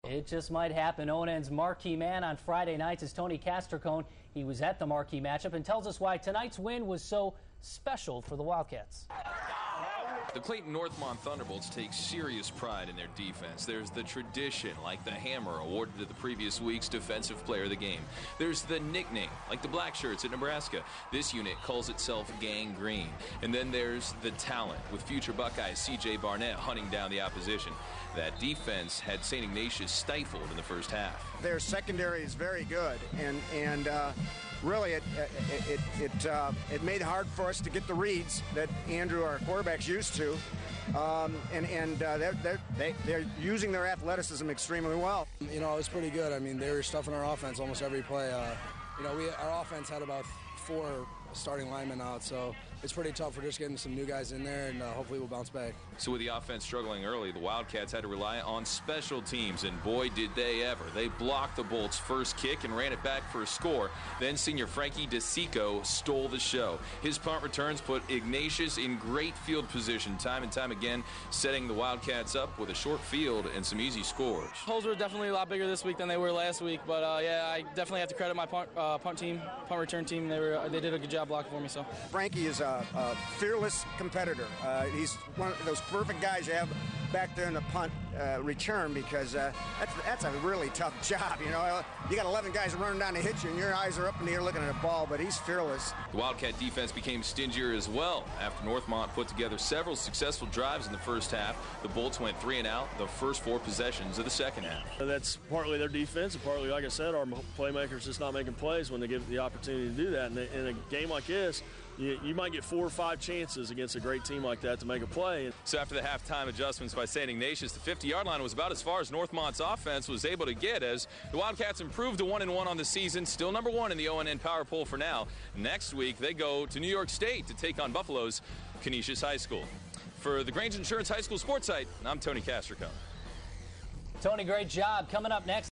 It just might happen. O&N's marquee man on Friday nights is Tony Castricone. He was at the marquee matchup and tells us why tonight's win was so special for the Wildcats. The Clayton Northmont Thunderbolts take serious pride in their defense. There's the tradition, like the hammer awarded to the previous week's Defensive Player of the Game. There's the nickname, like the Black Shirts at Nebraska. This unit calls itself Gang Green. And then there's the talent, with future Buckeyes C.J. Barnett hunting down the opposition. That defense had St. Ignatius stifled in the first half. Their secondary is very good, and really it made it hard for us to get the reads that Andrew, our quarterback's, used to. They're using their athleticism extremely well. You know, it was pretty good. I mean, they were stuffing our offense almost every play. Our offense had about 4 starting linemen out, so it's pretty tough. We're just getting some new guys in there, and hopefully we'll bounce back. So with the offense struggling early, the Wildcats had to rely on special teams, and boy, did they ever. They blocked the Bolts' first kick and ran it back for a score. Then senior Frankie DeSico stole the show. His punt returns put Ignatius in great field position time and time again, setting the Wildcats up with a short field and some easy scores. Holes were definitely a lot bigger this week than they were last week, but yeah, I definitely have to credit my punt return team. They did a good job blocking for me. So Frankie is a fearless competitor. He's one of those perfect guys you have back there in the punt return, because that's a really tough job. You know, you got 11 guys running down to hit you, and your eyes are up in the air looking at a ball. But he's fearless. The Wildcat defense became stingier as well after Northmont put together several successful drives in the first half. The Bolts went 3 and out the first 4 possessions of the second half. That's partly their defense, and partly, like I said, our playmakers just not making plays when they give the opportunity to do that. And in a game like this, you might get 4 or 5 chances against a great team like that to make a play. So after the halftime adjustments by St. Ignatius, the 50-yard line was about as far as Northmont's offense was able to get, as the Wildcats improved to 1-1 on the season, still number 1 in the O&N Power Poll for now. Next week, they go to New York State to take on Buffalo's Canisius High School. For the Grange Insurance High School Sports Site, I'm Tony Castricone. Tony, great job. Coming up next.